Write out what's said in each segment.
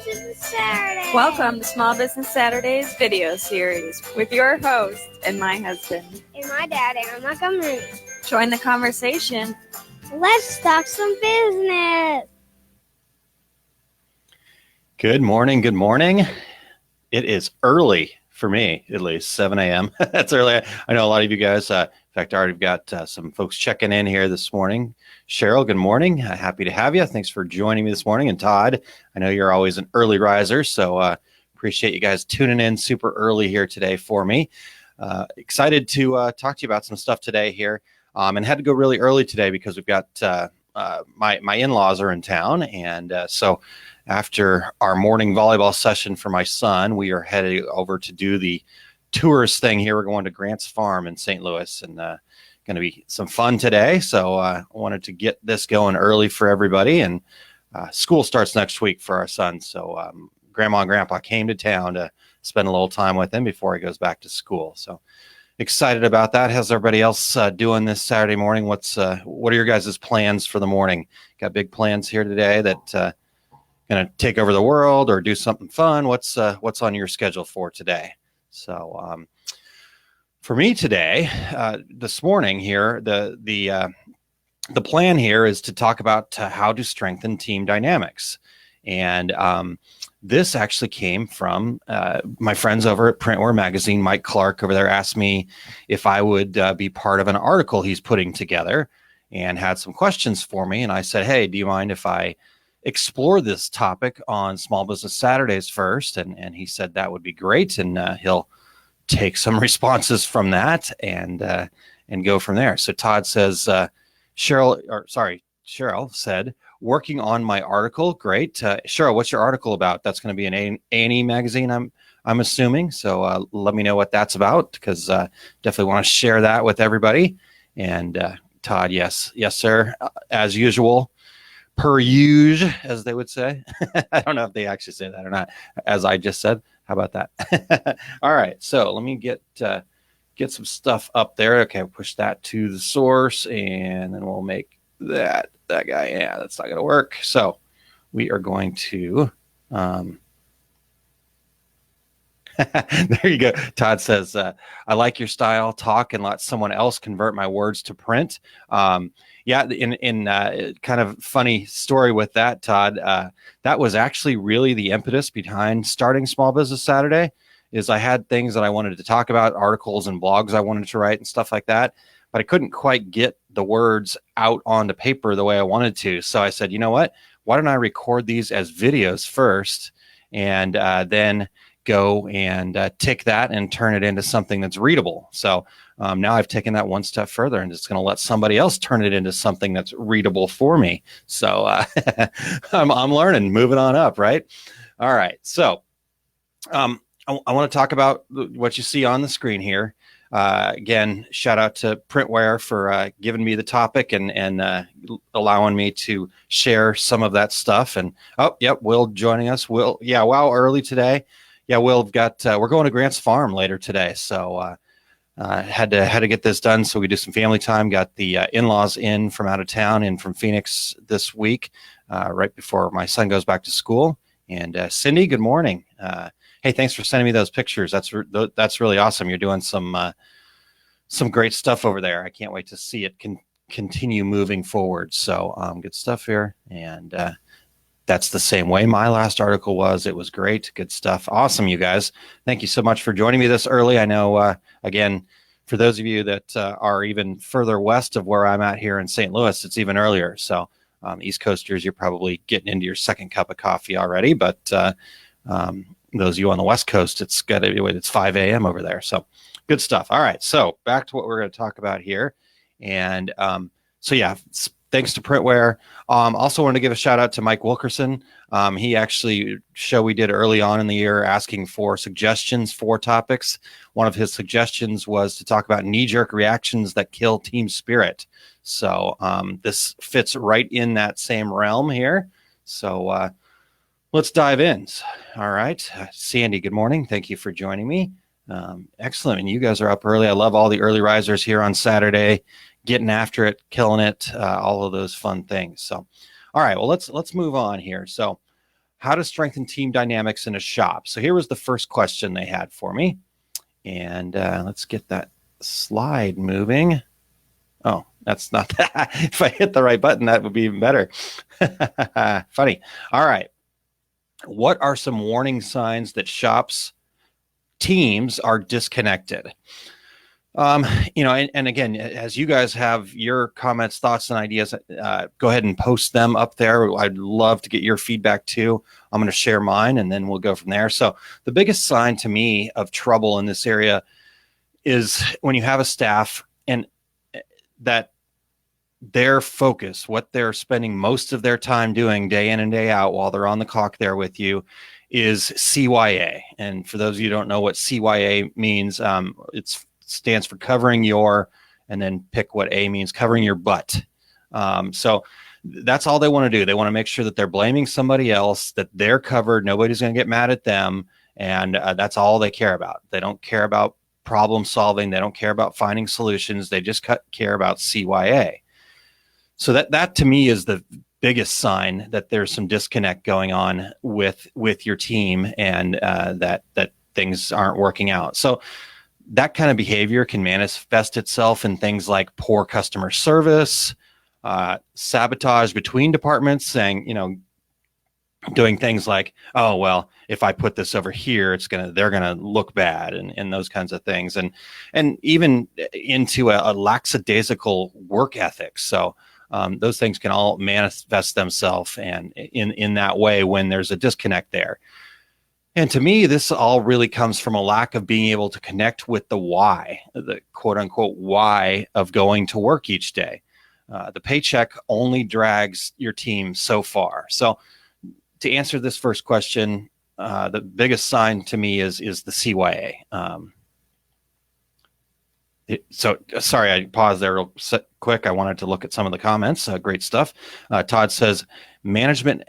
Business Saturday. Welcome to Small Business Saturdays video series with your host and my husband. And my dad, and I'm Montgomery. Join the conversation. Let's talk some business. Good morning. Good morning. It is early for me, at least 7 a.m. That's early. I know a lot of you guys, in fact, I already got some folks checking in here this morning. Cheryl, good morning. Happy to have you. Thanks for joining me this morning. And Todd, I know you're always an early riser, so appreciate you guys tuning in super early here today for me. Excited to talk to you about some stuff today here, and had to go really early today because we've got my in-laws are in town, and so after our morning volleyball session for my son, we are headed over to do the tourist thing here. We're going to Grant's Farm in St. Louis, and going to be some fun today. So I wanted to get this going early for everybody. And school starts next week for our son. So Grandma and Grandpa came to town to spend a little time with him before he goes back to school. So excited about that. How's everybody else doing this Saturday morning? What are your guys' plans for the morning? Got big plans here today that going to take over the world or do something fun? What's on your schedule for today? So for me today, this morning here, the plan here is to talk about how to strengthen team dynamics. And this actually came from my friends over at Printwear Magazine. Mike Clark over there asked me if I would be part of an article he's putting together and had some questions for me. And I said, hey, do you mind if I explore this topic on Small Business Saturdays first? And he said that would be great, and he'll take some responses from that and go from there. So Todd says, Cheryl said, working on my article. Great. Cheryl, what's your article about? That's going to be an A&E magazine, I'm assuming. So let me know what that's about, because definitely want to share that with everybody. And Todd, yes, sir. As usual. Per usual, as they would say. I don't know if they actually say that or not, as I just said. How about that? All right, so let me get some stuff up there. Okay, push that to the source, and then we'll make that guy. Yeah, that's not going to work. So we are going to... There you go. Todd says, I like your style. Talk and let someone else convert my words to print. Yeah, in kind of funny story with that, Todd, that was actually really the impetus behind starting Small Business Saturday. Is I had things that I wanted to talk about, articles and blogs I wanted to write and stuff like that, but I couldn't quite get the words out onto paper the way I wanted to. So I said, you know what? Why don't I record these as videos first, and then go and take that and turn it into something that's readable. So now I've taken that one step further, and just going to let somebody else turn it into something that's readable for me. So I'm learning, moving on up, right? All right. So I want to talk about what you see on the screen here. Again, shout out to Printwear for giving me the topic and allowing me to share some of that stuff. And Will joining us. Will, wow, early today. Yeah, we're going to Grant's Farm later today, so had to get this done. So we do some family time. Got the in-laws in from out of town and from Phoenix this week, right before my son goes back to school. And Cindy, good morning. Hey, thanks for sending me those pictures. That's really awesome. You're doing some great stuff over there. I can't wait to see it continue moving forward. So good stuff here, and that's the same way my last article was. It was great. Good stuff. Awesome, you guys. Thank you so much for joining me this early. I know, again, for those of you that are even further west of where I'm at here in St. Louis, it's even earlier. So East Coasters, you're probably getting into your second cup of coffee already. But those of you on the West Coast, it's 5 a.m. over there. So good stuff. All right. So back to what we're going to talk about here. And thanks to Printwear. Also wanted to give a shout out to Mike Wilkerson. He actually show we did early on in the year asking for suggestions for topics. One of his suggestions was to talk about knee-jerk reactions that kill team spirit. So this fits right in that same realm here. So let's dive in. All right. Sandy, good morning. Thank you for joining me. Excellent. And you guys are up early. I love all the early risers here on Saturday, getting after it, killing it, all of those fun things. So, all right, well, let's move on here. So how to strengthen team dynamics in a shop. So here was the first question they had for me. And let's get that slide moving. Oh, that's not that. If I hit the right button, that would be even better. Funny. All right. What are some warning signs that shops teams are disconnected? And again, as you guys have your comments, thoughts, and ideas, go ahead and post them up there. I'd love to get your feedback too. I'm going to share mine and then we'll go from there. So the biggest sign to me of trouble in this area is when you have a staff and that their focus, what they're spending most of their time doing day in and day out while they're on the clock there with you, is CYA. And for those of you who don't know what CYA means, it stands for covering your, and then pick what A means, covering your butt. So that's all they want to do. They want to make sure that they're blaming somebody else, that they're covered, nobody's going to get mad at them, and that's all they care about. They don't care about problem solving. They don't care about finding solutions. They just care about CYA. So that to me is the biggest sign that there's some disconnect going on with your team, and that things aren't working out. So that kind of behavior can manifest itself in things like poor customer service, sabotage between departments, saying, doing things like, oh, well, if I put this over here, they're gonna look bad, and those kinds of things, and even into a lackadaisical work ethic. So those things can all manifest themselves and in that way when there's a disconnect there. And to me, this all really comes from a lack of being able to connect with the why, the quote unquote why of going to work each day. The paycheck only drags your team so far. So to answer this first question, the biggest sign to me is the CYA. Sorry, I paused there real quick. I wanted to look at some of the comments. Great stuff. Todd says, management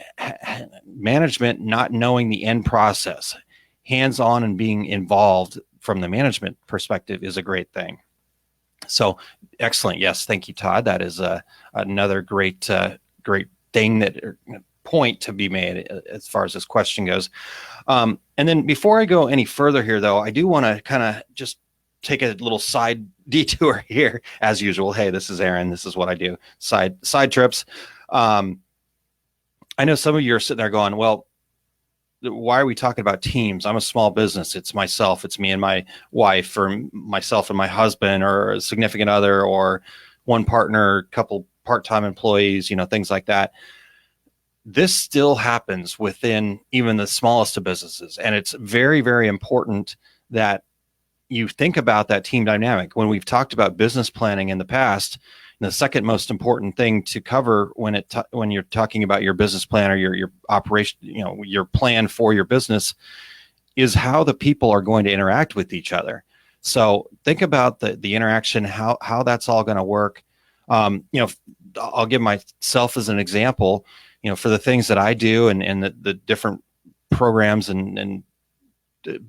not knowing the end process, hands-on and being involved from the management perspective is a great thing. So excellent. Yes, thank you, Todd. That is another great thing, point to be made as far as this question goes. And then before I go any further here, though, I do want to kind of just take a little side detour here, as usual. Hey, this is Aaron. This is what I do. Side trips. I know some of you are sitting there going, well, why are we talking about teams? I'm a small business. It's myself. It's me and my wife, or myself and my husband, or a significant other, or one partner, couple part-time employees, things like that. This still happens within even the smallest of businesses. And it's very, very important that you think about that team dynamic. When we've talked about business planning in the past, the second most important thing to cover when you're talking about your business plan or your operation, your plan for your business, is how the people are going to interact with each other. So think about the interaction, how that's all going to work. I'll give myself as an example. For the things that I do and the different programs and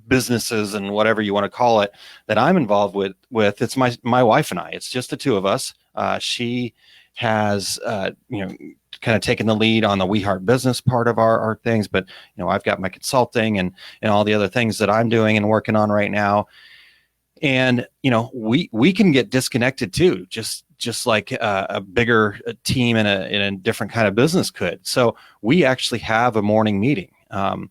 businesses and whatever you want to call it that I'm involved with, it's my wife and I. It's just the two of us. She has kind of taken the lead on the We Heart Business part of our things, but I've got my consulting and all the other things that I'm doing and working on right now. And we can get disconnected too, just like a bigger team in a different kind of business could. So we actually have a morning meeting. And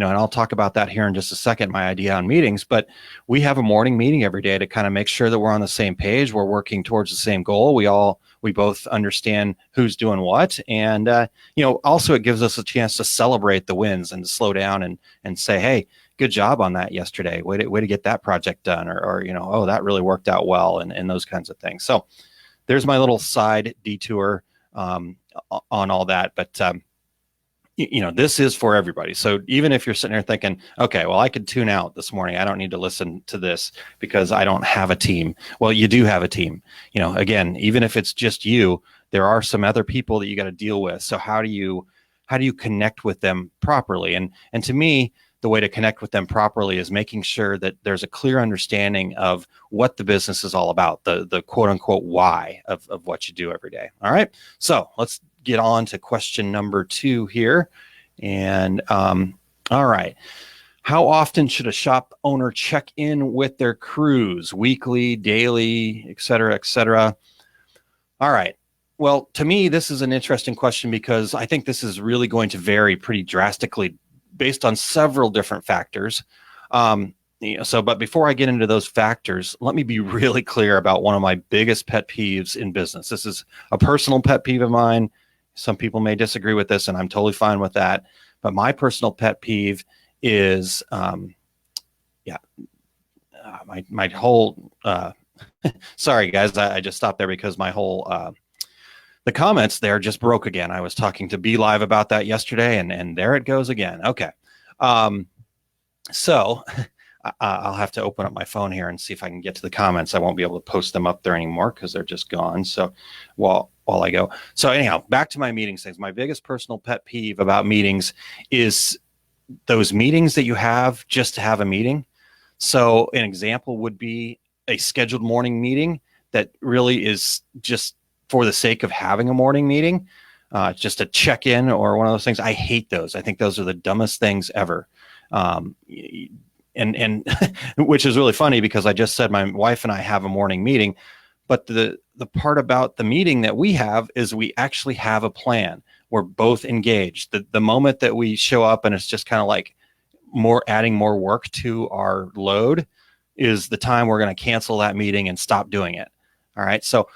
I'll talk about that here in just a second, my idea on meetings, but we have a morning meeting every day to kind of make sure that we're on the same page. We're working towards the same goal. We both understand who's doing what. And, also it gives us a chance to celebrate the wins and to slow down and say, hey, good job on that yesterday. Way to get that project done, or oh, that really worked out well, and those kinds of things. So there's my little side detour on all that. But, this is for everybody. So even if you're sitting there thinking, okay, well, I could tune out this morning, I don't need to listen to this because I don't have a team. Well, you do have a team. Again, even if it's just you, there are some other people that you got to deal with. So how do you connect with them properly? And to me, the way to connect with them properly is making sure that there's a clear understanding of what the business is all about, the quote unquote why of what you do every day. All right. So let's get on to question number 2 here. And all right. How often should a shop owner check in with their crews? Weekly, daily, et cetera, et cetera. All right. Well, to me, this is an interesting question because I think this is really going to vary pretty drastically based on several different factors. But before I get into those factors, let me be really clear about one of my biggest pet peeves in business. This is a personal pet peeve of mine. Some people may disagree with this, and I'm totally fine with that. But my personal pet peeve is, my whole. Sorry, guys, I just stopped there because my whole the comments there just broke again. I was talking to Be Live about that yesterday, and there it goes again. Okay, so I'll have to open up my phone here and see if I can get to the comments. I won't be able to post them up there anymore because they're just gone. So while I go, so anyhow, back to my meetings things. My biggest personal pet peeve about meetings is those meetings that you have just to have a meeting. So an example would be a scheduled morning meeting that really is just for the sake of having a morning meeting, just a check-in or one of those things. I hate those. I think those are the dumbest things ever. And which is really funny because I just said my wife and I have a morning meeting, but the part about the meeting that we have is we actually have a plan. We're both engaged. The moment that we show up and it's just kind of like adding more work to our load is the time we're going to cancel that meeting and stop doing it. All right. So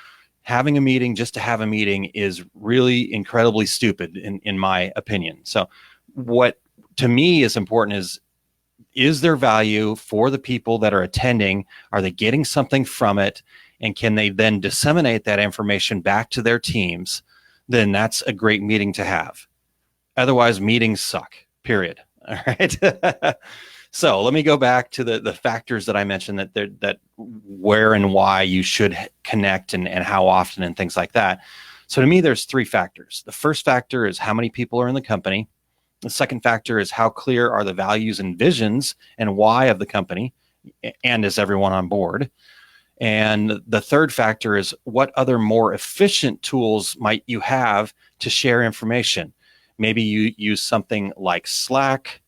having a meeting just to have a meeting is really incredibly stupid in my opinion. So what to me is important is there value for the people that are attending? Are they getting something from it? And can they then disseminate that information back to their teams? Then that's a great meeting to have. Otherwise, meetings suck, period. All right. So let me go back to the factors that I mentioned that where and why you should connect and how often and things like that. So to me, there's three factors. The first factor is how many people are in the company. The second factor is how clear are the values and visions and why of the company, and is everyone on board? And the third factor is what other more efficient tools might you have to share information? Maybe you use something like Slack.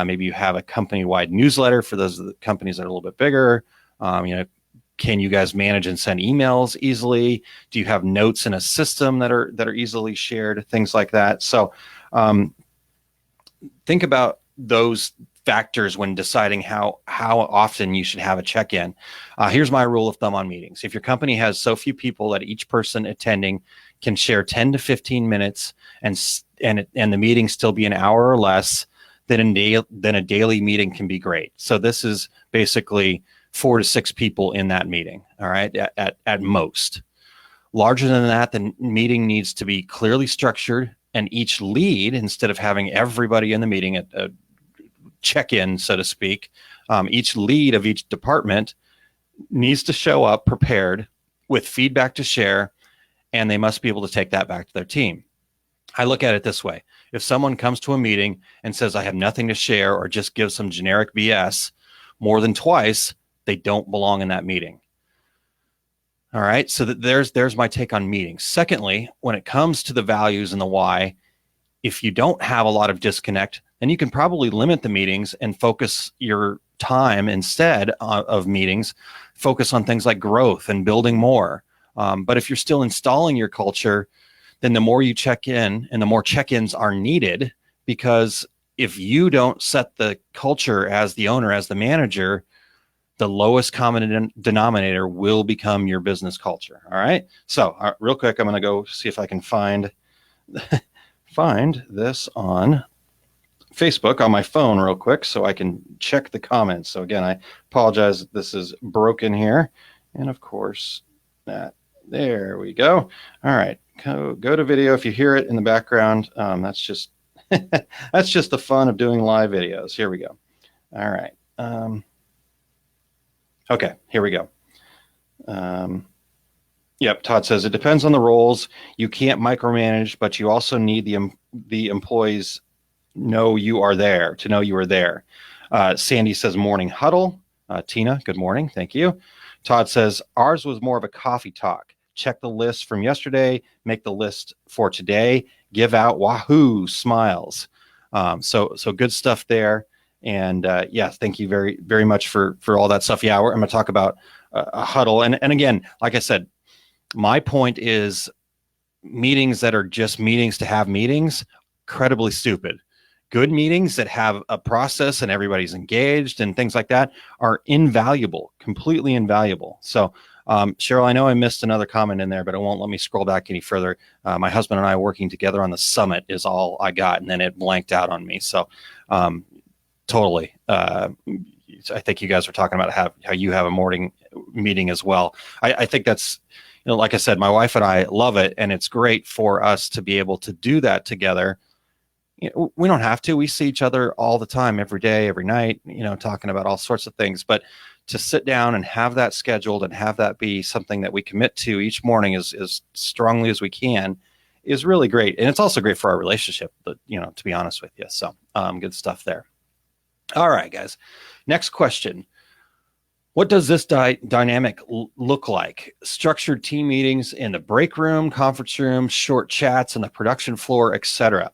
Maybe you have a company-wide newsletter for those of the companies that are a little bit bigger. Can you guys manage and send emails easily? Do you have notes in a system that are easily shared? Things like that. So think about those factors when deciding how often you should have a check-in. Here's my rule of thumb on meetings. If your company has so few people that each person attending can share 10 to 15 minutes and the meeting still be an hour or less, then a daily meeting can be great. So this is basically 4 to 6 people in that meeting, all right, at most. Larger than that, the meeting needs to be clearly structured, and each lead, instead of having everybody in the meeting at a check-in, so to speak, each lead of each department needs to show up prepared with feedback to share, and they must be able to take that back to their team. I look at it this way. If someone comes to a meeting and says, I have nothing to share, or just gives some generic BS more than twice, they don't belong in that meeting. All right. So there's my take on meetings. Secondly, when it comes to the values and the why, if you don't have a lot of disconnect, then you can probably limit the meetings and focus your time instead of meetings, focus on things like growth and building more. But if you're still installing your culture, then the more you check in and the more check-ins are needed, because if you don't set the culture as the owner, as the manager, the lowest common denominator will become your business culture. All right. So real quick, I'm going to go see if I can find this on Facebook on my phone real quick so I can check the comments. So again, I apologize that this is broken here. And of course, there we go. All right. Go to video. If you hear it in the background, that's just that's just the fun of doing live videos. Here we go. All right. Okay, here we go. Yep, Todd says it depends on the roles. You can't micromanage, but you also need the employees know you are there, to know you are there. Sandy says morning huddle. Tina, good morning. Thank you. Todd says ours was more of a coffee talk. Check the list from yesterday, make the list for today, give out wahoo smiles. So good stuff there. And yeah, thank you very, very much for all that stuff. Yeah, I'm going to talk about a huddle. And again, like I said, my point is meetings that are just meetings to have meetings, incredibly stupid. Good meetings that have a process and everybody's engaged and things like that are invaluable, completely invaluable. So, Cheryl, I know I missed another comment in there, but it won't let me scroll back any further. My husband and I working together on the summit is all I got, and then it blanked out on me. So, totally. I think you guys were talking about how you have a morning meeting as well. I think that's, like I said, my wife and I love it, and it's great for us to be able to do that together. We don't have to. We see each other all the time, every day, every night, talking about all sorts of things. But to sit down and have that scheduled and have that be something that we commit to each morning as strongly as we can is really great. And it's also great for our relationship, to be honest with you. So good stuff there. All right, guys. Next question. What does this dynamic look like? Structured team meetings in the break room, conference room, short chats on the production floor, etc.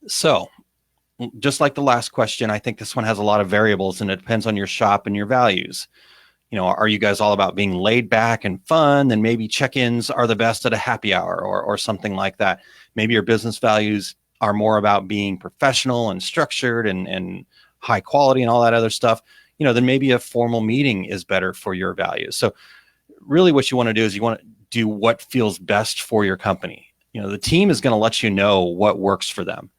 So just like the last question, I think this one has a lot of variables, and it depends on your shop and your values. Are you guys all about being laid back and fun? Then maybe check-ins are the best at a happy hour or something like that. Maybe your business values are more about being professional and structured and high quality and all that other stuff. Then maybe a formal meeting is better for your values. So really what you want to do is you want to do what feels best for your company. The team is going to let you know what works for them.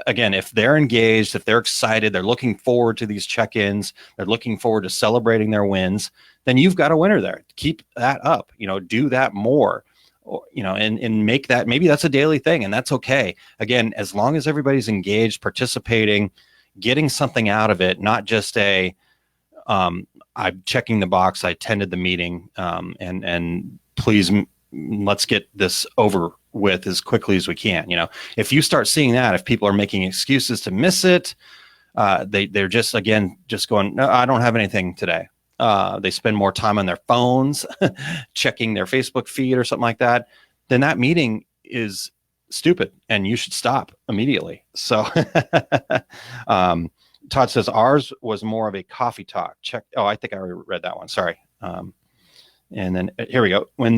Again, if they're engaged, if they're excited, they're looking forward to these check-ins, they're looking forward to celebrating their wins, then you've got a winner there. Keep that up, do that more, and make that, maybe that's a daily thing, and that's okay. Again, as long as everybody's engaged, participating, getting something out of it, not just I'm checking the box, I attended the meeting, and please let's get this over with as quickly as we can. If you start seeing that, if people are making excuses to miss it, they're just going, no, I don't have anything today. They spend more time on their phones, checking their Facebook feed or something like that, then that meeting is stupid and you should stop immediately. So, Todd says ours was more of a coffee talk. Oh, I think I already read that one. Sorry. And then here we go. When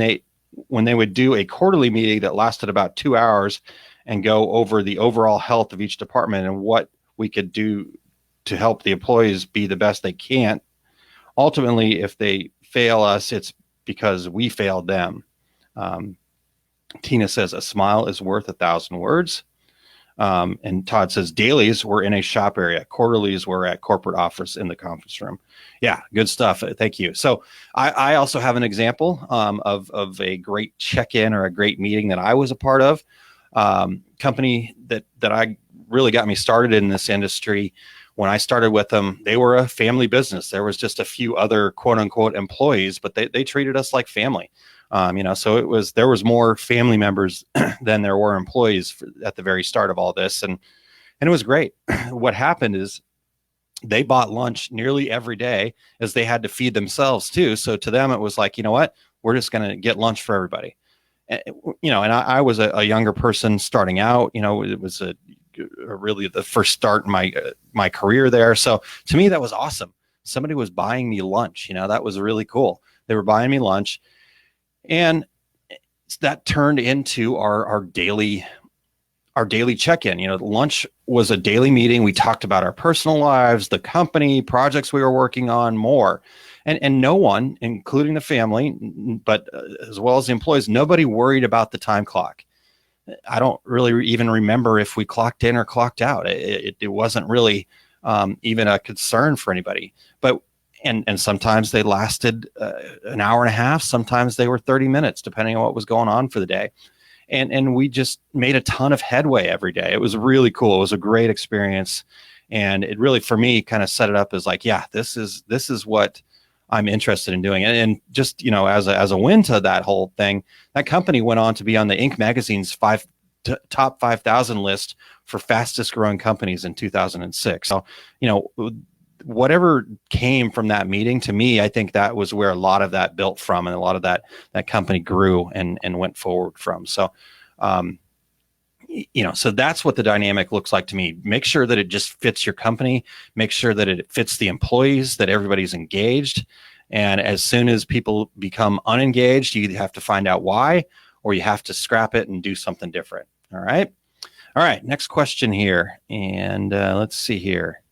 they would do a quarterly meeting that lasted about 2 hours and go over the overall health of each department and what we could do to help the employees be the best they can. Ultimately, if they fail us, it's because we failed them. Tina says a smile is worth 1,000 words. And Todd says dailies were in a shop area. Quarterlies were at corporate office in the conference room. Yeah, good stuff. Thank you. So I also have an example of a great check-in or a great meeting that I was a part of. Company that I really got me started in this industry. When I started with them, they were a family business. There was just a few other quote unquote employees, but they treated us like family. So there was more family members than there were employees at the very start of all this. And it was great. What happened is they bought lunch nearly every day as they had to feed themselves too. So to them, it was like, you know what, we're just going to get lunch for everybody. And I was a younger person starting out, it was really the first start in my career there. So to me, that was awesome. Somebody was buying me lunch, that was really cool. They were buying me lunch. And that turned into our daily check-in. Lunch was a daily meeting. We talked about our personal lives, the company, projects we were working on, more. And no one, including the family, but as well as the employees, nobody worried about the time clock. I don't really even remember if we clocked in or clocked out. It wasn't really even a concern for anybody. But and sometimes they lasted an hour and a half. Sometimes they were 30 minutes, depending on what was going on for the day. And we just made a ton of headway every day. It was really cool. It was a great experience. And it really, for me, kind of set it up as like, yeah, this is what I'm interested in doing. And just, as a win to that whole thing, that company went on to be on the Inc. magazine's top 5,000 list for fastest growing companies in 2006. So, whatever came from that meeting, to me, I think that was where a lot of that built from, and a lot of that company grew and went forward from. So, So that's what the dynamic looks like to me. Make sure that it just fits your company. Make sure that it fits the employees, that everybody's engaged. And as soon as people become unengaged, you either have to find out why, or you have to scrap it and do something different. All right. All right. Next question here. And let's see here.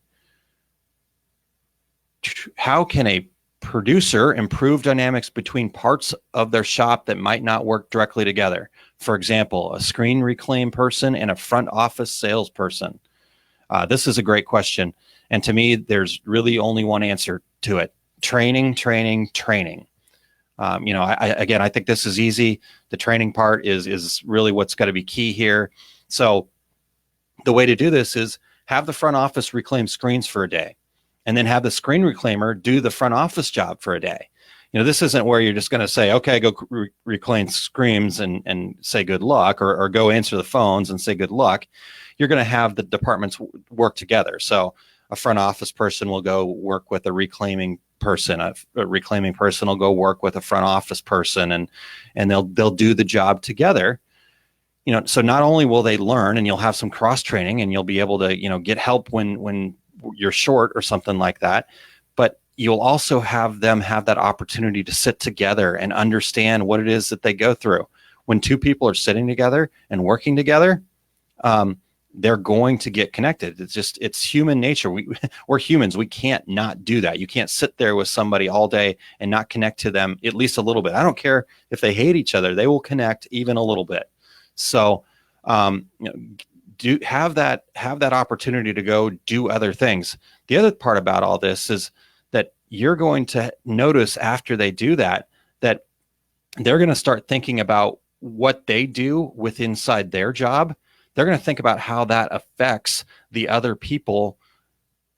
How can a producer improve dynamics between parts of their shop that might not work directly together? For example, a screen reclaim person and a front office salesperson. This is a great question. And to me, there's really only one answer to it. Training, training, training. I think this is easy. The training part is really what's got to be key here. So the way to do this is have the front office reclaim screens for a day, and then have the screen reclaimer do the front office job for a day. This isn't where you're just going to say, okay, go reclaim screens and say good luck, or go answer the phones and say good luck. You're going to have the departments work together. So a front office person will go work with a reclaiming person. A reclaiming person will go work with a front office person, and they'll do the job together. So not only will they learn, and you'll have some cross training, and you'll be able to get help when you're short or something like that, but you'll also have them have that opportunity to sit together and understand what it is that they go through. When two people are sitting together and working together, they're going to get connected. It's human nature. We're humans. We can't not do that. You can't sit there with somebody all day and not connect to them at least a little bit. I don't care if they hate each other. They will connect even a little bit. So have that opportunity to go do other things. The other part about all this is that you're going to notice after they do that they're going to start thinking about what they do with inside their job. They're going to think about how that affects the other people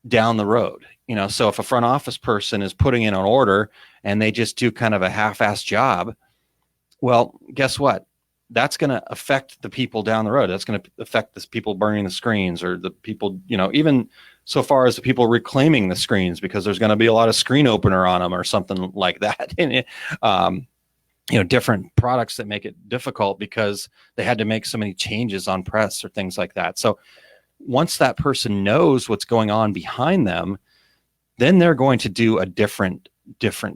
down the road. So if a front office person is putting in an order and they just do kind of a half-assed job, well, guess what? That's going to affect the people down the road. That's going to affect the people burning the screens, or the people, even so far as the people reclaiming the screens, because there's going to be a lot of screen opener on them or something like that. And, different products that make it difficult because they had to make so many changes on press or things like that. So once that person knows what's going on behind them, then they're going to do a different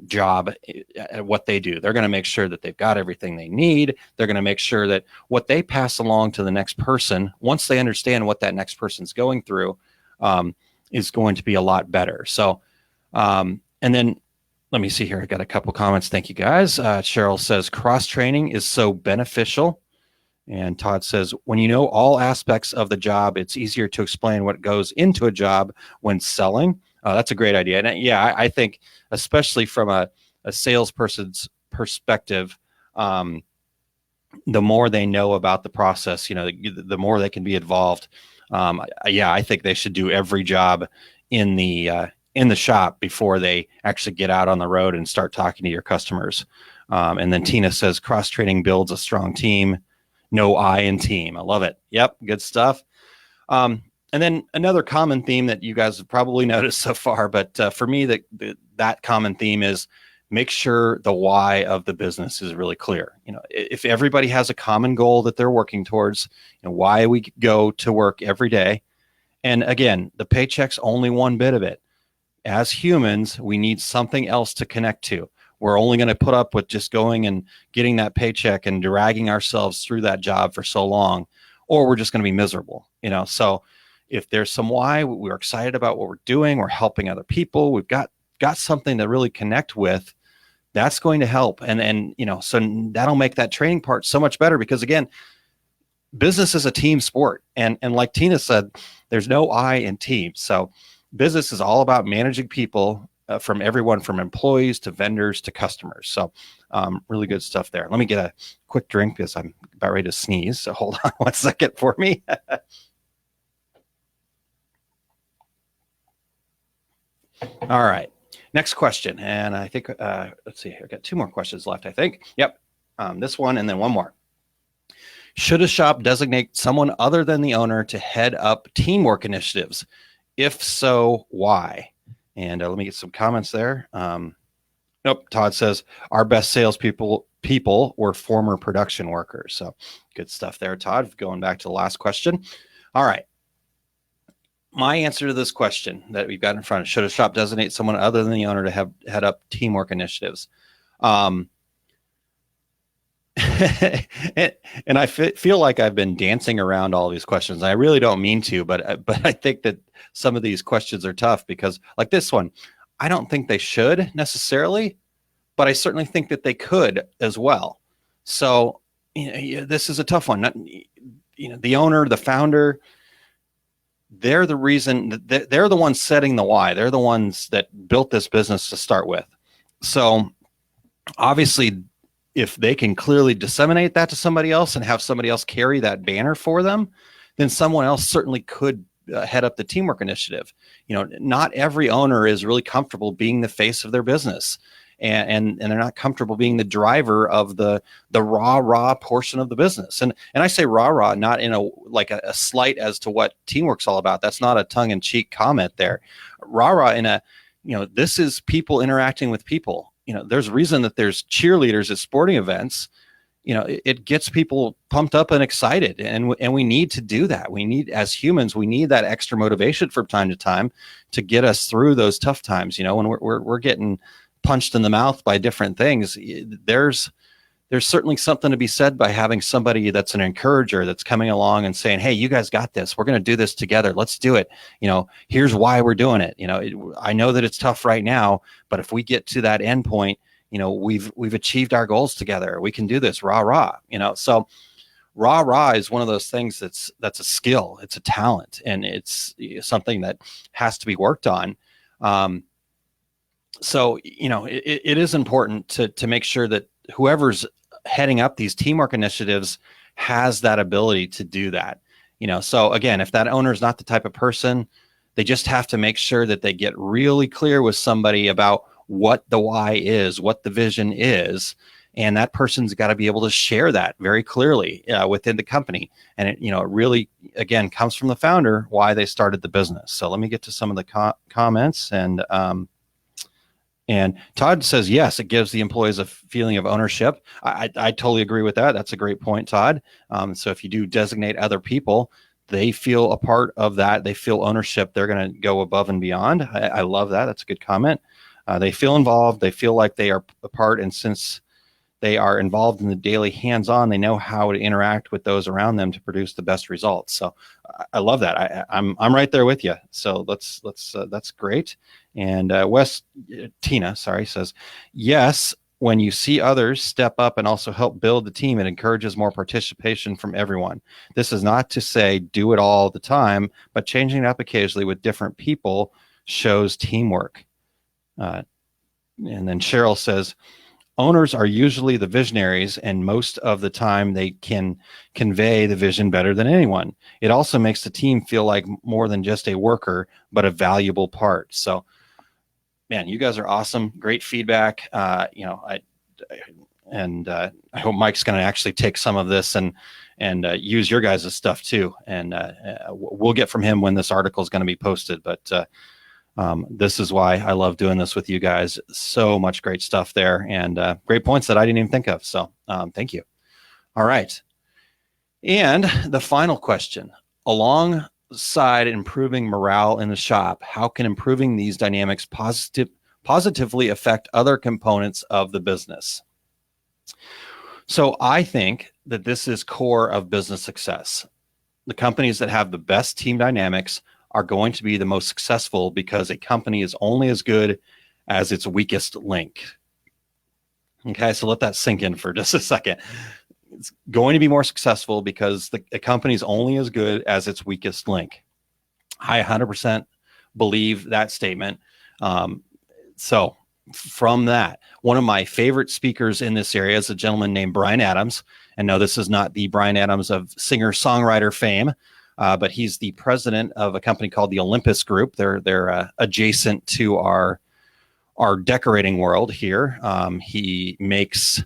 job at what they do. They're going to make sure that they've got everything they need. They're going to make sure that what they pass along to the next person, once they understand what that next person's going through, is going to be a lot better. So, and then let me see here. I got a couple comments. Thank you, guys. Cheryl says cross-training is so beneficial. And Todd says, when you know all aspects of the job, it's easier to explain what goes into a job when selling. That's a great idea. And I think, especially from a salesperson's perspective, the more they know about the process, the more they can be involved. I think they should do every job in the shop before they actually get out on the road and start talking to your customers. And then Tina says, cross-training builds a strong team. No I in team. I love it. Yep, good stuff. And then another common theme that you guys have probably noticed so far, but for me, that common theme is make sure the why of the business is really clear. If everybody has a common goal that they're working towards, why we go to work every day. And again, the paycheck's only one bit of it. As humans, we need something else to connect to. We're only going to put up with just going and getting that paycheck and dragging ourselves through that job for so long, or we're just going to be miserable. So if there's some why, we're excited about what we're doing, we're helping other people, we've got something to really connect with, that's going to help. And so that'll make that training part so much better, because again, business is a team sport. And like Tina said, there's no I in team. So business is all about managing people, from everyone from employees to vendors to customers. So really good stuff there. Let me get a quick drink because I'm about ready to sneeze. So hold on one second for me. All right. Next question. And I think, let's see here. I've got two more questions left, I think. Yep. This one and then one more. Should a shop designate someone other than the owner to head up teamwork initiatives? If so, why? And let me get some comments there. Nope. Todd says our best salespeople people were former production workers. So good stuff there, Todd. Going back to the last question. All right. My answer to this question that we've got in front of, should a shop designate someone other than the owner to head up teamwork initiatives? And I feel like I've been dancing around all these questions. I really don't mean to, but I think that some of these questions are tough because, like this one, I don't think they should necessarily, but I certainly think that they could as well. So this is a tough one. The owner, the founder, they're the reason. They're the ones setting the why. They're the ones that built this business to start with. So obviously, if they can clearly disseminate that to somebody else and have somebody else carry that banner for them, then someone else certainly could head up the teamwork initiative. Not every owner is really comfortable being the face of their business, and they're not comfortable being the driver of the rah portion of the business. And I say rah not in a slight as to what teamwork's all about. That's not a tongue-in-cheek comment there. Rah in a, this is people interacting with people. There's a reason that there's cheerleaders at sporting events. It gets people pumped up and excited, and we need to do that. As humans, we need that extra motivation from time to time to get us through those tough times. When we're getting punched in the mouth by different things, there's certainly something to be said by having somebody that's an encourager that's coming along and saying, hey, you guys got this. We're going to do this together. Let's do it. Here's why we're doing it. I know that it's tough right now, but if we get to that end point, we've achieved our goals together. We can do this. Rah. So rah is one of those things that's a skill. It's a talent, and it's something that has to be worked on. So it is important to make sure that whoever's heading up these teamwork initiatives has that ability to do that. So again, if that owner is not the type of person, they just have to make sure that they get really clear with somebody about what the why is, what the vision is, and that person's got to be able to share that very clearly within the company. And it really, again, comes from the founder why they started the business. So let me get to some of the comments. And Todd says, yes, it gives the employees a feeling of ownership. I totally agree with that. That's a great point, Todd. So if you do designate other people, they feel a part of that. They feel ownership. They're going to go above and beyond. I love that. That's a good comment. They feel involved. They feel like they are a part. And since they are involved in the daily hands-on, they know how to interact with those around them to produce the best results. So I love that. I'm right there with you. So that's great. And Tina says, yes, when you see others step up and also help build the team, it encourages more participation from everyone. This is not to say do it all the time, but changing it up occasionally with different people shows teamwork. And then Cheryl says, owners are usually the visionaries, and most of the time they can convey the vision better than anyone. It also makes the team feel like more than just a worker, but a valuable part. So, man, you guys are awesome. Great feedback. I hope Mike's going to actually take some of this and use your guys' stuff too. And we'll get from him when this article is going to be posted. But this is why I love doing this with you guys. So much great stuff there, and great points that I didn't even think of. So thank you. All right. And the final question, alongside improving morale in the shop, how can improving these dynamics positively affect other components of the business? So I think that this is core of business success. The companies that have the best team dynamics are going to be the most successful because a company is only as good as its weakest link. Okay, so let that sink in for just a second. It's going to be more successful because the company is only as good as its weakest link. I 100% believe that statement. So from that, one of my favorite speakers in this area is a gentleman named Bryan Adams. And no, this is not the Bryan Adams of singer-songwriter fame. But he's the president of a company called the Olympus Group. They're adjacent to our decorating world here. He makes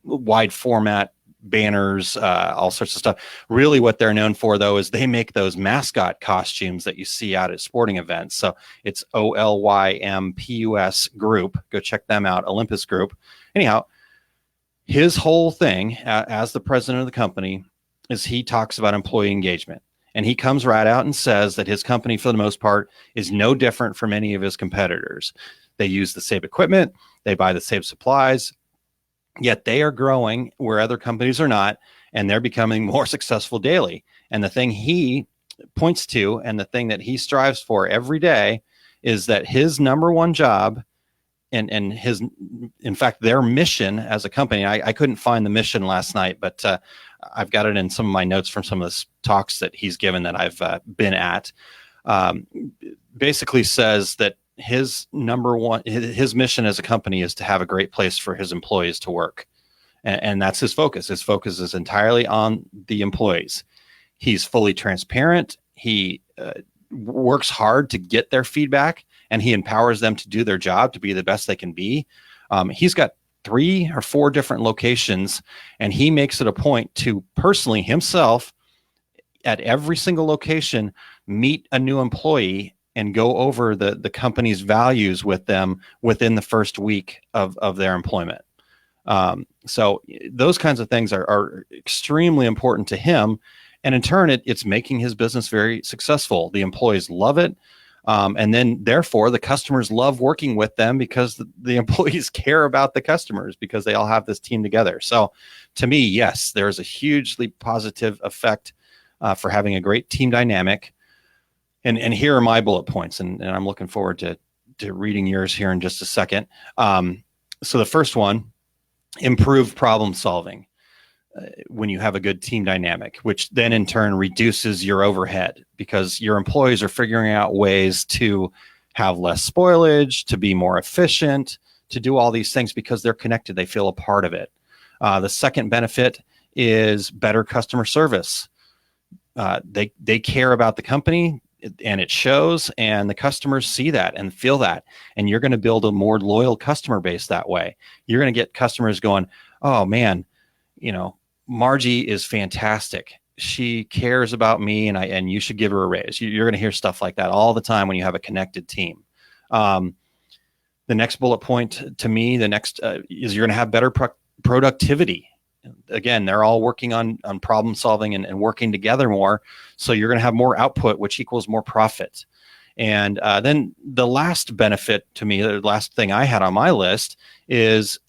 wide format banners, all sorts of stuff. Really what they're known for, though, is they make those mascot costumes that you see out at sporting events. So it's Olympus Group. Go check them out, Olympus Group. Anyhow, His whole thing as the president of the company is he talks about employee engagement. And he comes right out and says that his company, for the most part, is no different from any of his competitors. They use the same equipment, they buy the same supplies, yet they are growing where other companies are not, and they're becoming more successful daily. And the thing he points to and the thing that he strives for every day is that his number one job and his, in fact, their mission as a company, I couldn't find the mission last night, but I've got it in some of my notes from some of the talks that he's given that I've been at. Basically says that his mission as a company is to have a great place for his employees to work. And that's his focus. His focus is entirely on the employees. He's fully transparent. He works hard to get their feedback, and he empowers them to do their job to be the best they can be. He's got 3 or 4 different locations, and he makes it a point to personally himself at every single location meet a new employee and go over the company's values with them within the first week of their employment. So those kinds of things are extremely important to him. And in turn, it's making his business very successful. The employees love it. And then therefore the customers love working with them because the employees care about the customers because they all have this team together. So to me, yes, there's a hugely positive effect for having a great team dynamic. And here are my bullet points, and I'm looking forward to reading yours here in just a second. So the first one, improved problem solving when you have a good team dynamic, which then in turn reduces your overhead because your employees are figuring out ways to have less spoilage, to be more efficient, to do all these things because they're connected. They feel a part of it. The second benefit is better customer service. They care about the company, and it shows, and the customers see that and feel that, and you're going to build a more loyal customer base that way. You're going to get customers going, oh man, Margie is fantastic. She cares about me, and you should give her a raise. You're going to hear stuff like that all the time when you have a connected team. The next bullet point to me, is you're going to have better productivity. Again, they're all working on problem solving and working together more. So you're going to have more output, which equals more profit. And then the last benefit to me, the last thing I had on my list is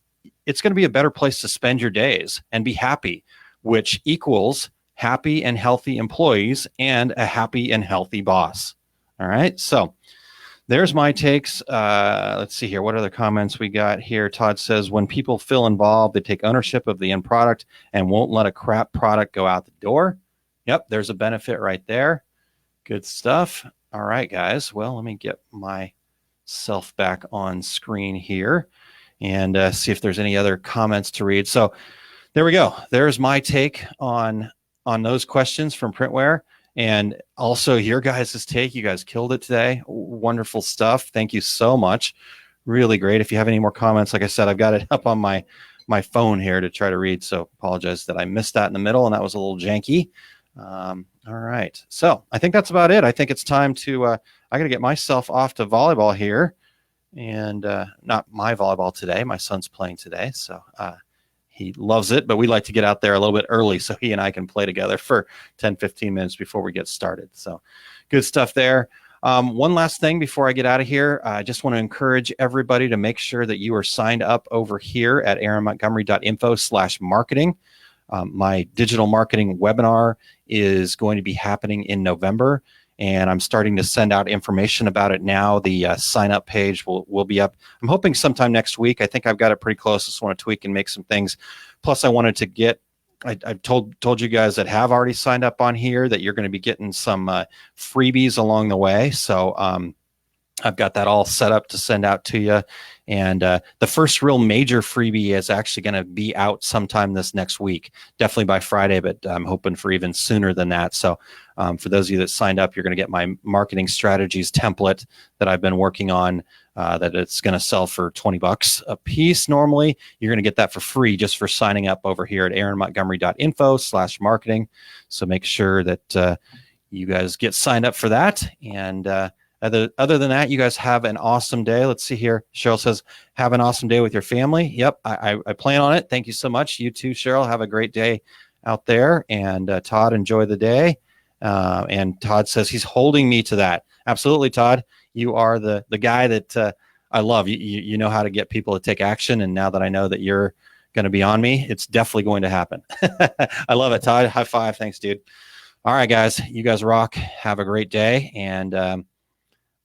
it's going to be a better place to spend your days and be happy, which equals happy and healthy employees and a happy and healthy boss. All right. So there's my takes. Let's see here. What other comments we got here? Todd says, when people feel involved, they take ownership of the end product and won't let a crap product go out the door. Yep, there's a benefit right there. Good stuff. All right, guys. Well, let me get myself back on screen here and see if there's any other comments to read. So there we go. There's my take on those questions from Printware. And also your guys' take. You guys killed it today. Wonderful stuff. Thank you so much. Really great. If you have any more comments, like I said, I've got it up on my phone here to try to read. So apologize that I missed that in the middle and that was a little janky. All right. So I think that's about it. I think it's time to, I got to get myself off to volleyball here. And not my volleyball today. My son's playing today. So he loves it, but we like to get out there a little bit early so he and I can play together for 10, 15 minutes before we get started. So good stuff there. One last thing before I get out of here. I just want to encourage everybody to make sure that you are signed up over here at aaronmontgomery.info/marketing. My digital marketing webinar is going to be happening in November, and I'm starting to send out information about it now. The sign up page will be up. I'm hoping sometime next week. I think I've got it pretty close. Just want to tweak and make some things. Plus, I wanted to get, I've told you guys that have already signed up on here that you're going to be getting some freebies along the way. So I've got that all set up to send out to you. And the first real major freebie is actually going to be out sometime this next week, definitely by Friday, but I'm hoping for even sooner than that. So for those of you that signed up, you're going to get my marketing strategies template that I've been working on, that it's going to sell for $20 a piece. Normally, you're going to get that for free just for signing up over here at aaronmontgomery.info/marketing. So make sure that you guys get signed up for that. And Other than that, you guys have an awesome day. Let's see here. Cheryl says, have an awesome day with your family. Yep, I plan on it. Thank you so much. You too, Cheryl. Have a great day out there. And Todd, enjoy the day. And Todd says he's holding me to that. Absolutely, Todd. You are the guy that I love. You know how to get people to take action. And now that I know that you're going to be on me, it's definitely going to happen. I love it, Todd. High five. Thanks, dude. All right, guys. You guys rock. Have a great day. And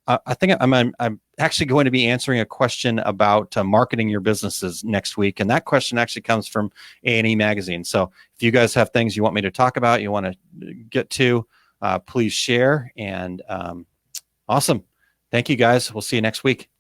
I think I'm actually going to be answering a question about marketing your businesses next week. And that question actually comes from A&E Magazine. So if you guys have things you want me to talk about, you want to get to, please share. And awesome. Thank you, guys. We'll see you next week.